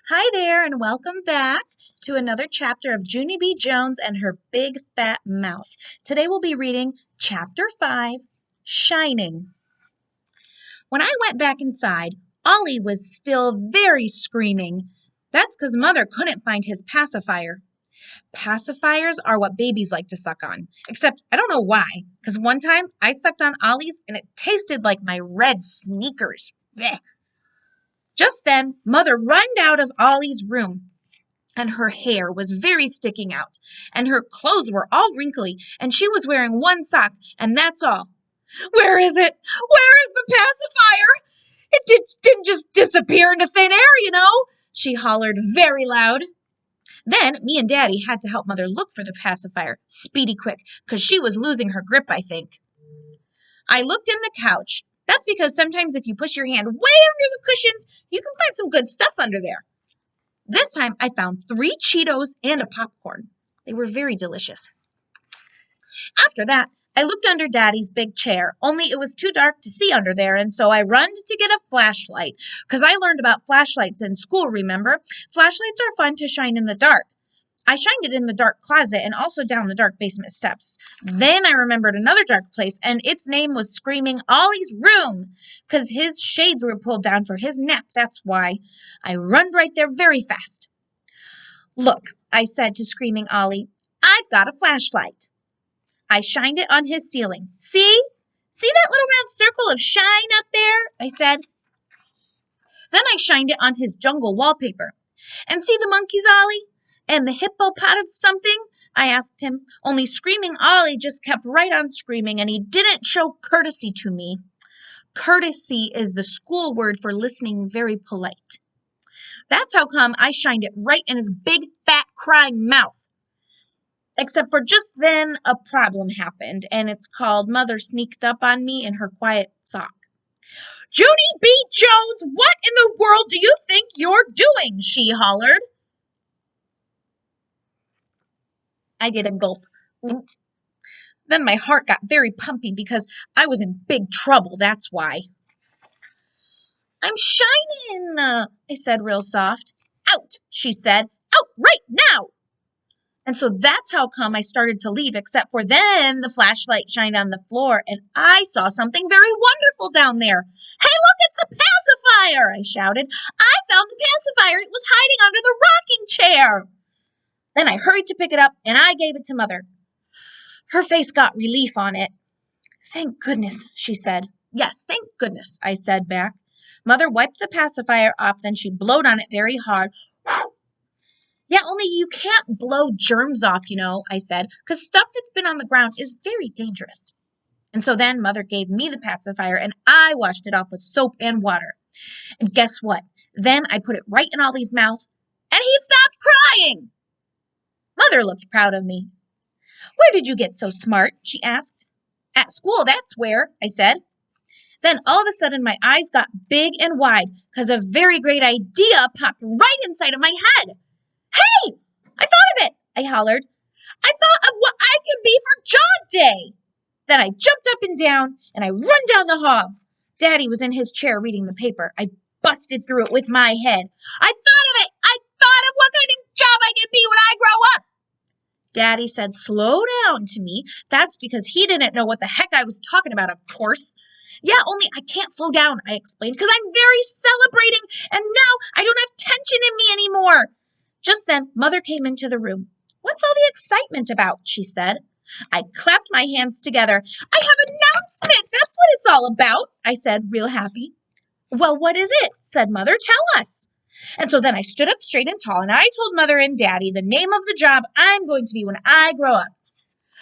Hi there, and welcome back to another chapter of Junie B. Jones and her big fat mouth. Today we'll be reading Chapter 5, Shining. When I went back inside, Ollie was still very screaming. That's because Mother couldn't find his pacifier. Pacifiers are what babies like to suck on, except I don't know why, because one time I sucked on Ollie's and it tasted like my red sneakers. Blech. Just then, Mother runned out of Ollie's room, and her hair was very sticking out, and her clothes were all wrinkly, and she was wearing one sock, and that's all. Where is it? Where is the pacifier? Didn't just disappear into thin air. She hollered very loud. Then me and Daddy had to help Mother look for the pacifier, speedy quick, because she was losing her grip, I think. I looked in the couch. That's because sometimes if you push your hand way under the cushions, you can find some good stuff under there. This time I found 3 Cheetos and a popcorn. They were very delicious. After that, I looked under Daddy's big chair, only it was too dark to see under there, and so I runned to get a flashlight, because I learned about flashlights in school, remember? Flashlights are fun to shine in the dark. I shined it in the dark closet and also down the dark basement steps. Then I remembered another dark place, and its name was Screaming Ollie's room, because his shades were pulled down for his nap, that's why. I run right there very fast. Look, I said to Screaming Ollie, I've got a flashlight. I shined it on his ceiling. See? See that little round circle of shine up there? I said. Then I shined it on his jungle wallpaper. And see the monkeys, Ollie? And the hippo pot of something? I asked him, only Screaming Ollie just kept right on screaming, and he didn't show courtesy to me. Courtesy is the school word for listening very polite. That's how come I shined it right in his big, fat, crying mouth. Except for just then, a problem happened, and it's called Mother sneaked up on me in her quiet sock. Junie B. Jones, what in the world do you think you're doing? She hollered. I did a gulp. Then my heart got very pumpy because I was in big trouble, that's why. I'm shining, I said real soft. Out, she said. Out right now. And so that's how come I started to leave, except for then the flashlight shined on the floor and I saw something very wonderful down there. Hey, look, it's the pacifier, I shouted. I found the pacifier. It was hiding under the rocking chair. Then I hurried to pick it up, and I gave it to Mother. Her face got relief on it. Thank goodness, she said. Yes, thank goodness, I said back. Mother wiped the pacifier off, then she blowed on it very hard. Whew. Yeah, only you can't blow germs off, I said, because stuff that's been on the ground is very dangerous. And so then Mother gave me the pacifier, and I washed it off with soap and water. And guess what? Then I put it right in Ollie's mouth, and he stopped crying. Mother looked proud of me. Where did you get so smart? She asked. At school, that's where, I said. Then all of a sudden my eyes got big and wide because a very great idea popped right inside of my head. Hey, I thought of it, I hollered. I thought of what I could be for Job Day. Then I jumped up and down and I run down the hall. Daddy was in his chair reading the paper. I busted through it with my head. I thought of it. I thought of what kind of job I could be when I grow up. Daddy said, slow down to me. That's because he didn't know what the heck I was talking about, of course. Yeah, only I can't slow down, I explained, because I'm very celebrating, and now I don't have tension in me anymore. Just then, Mother came into the room. What's all the excitement about? She said. I clapped my hands together. I have an announcement. That's what it's all about, I said, real happy. Well, what is it? Said Mother. Tell us. And so then I stood up straight and tall, and I told Mother and Daddy the name of the job I'm going to be when I grow up.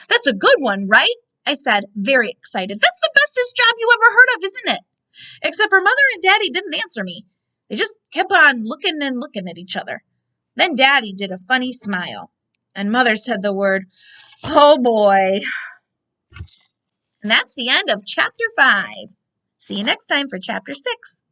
That's a good one, right? I said, very excited. That's the bestest job you ever heard of, isn't it? Except for Mother and Daddy didn't answer me. They just kept on looking and looking at each other. Then Daddy did a funny smile, and Mother said the word, oh boy. And that's the end of Chapter 5. See you next time for Chapter 6.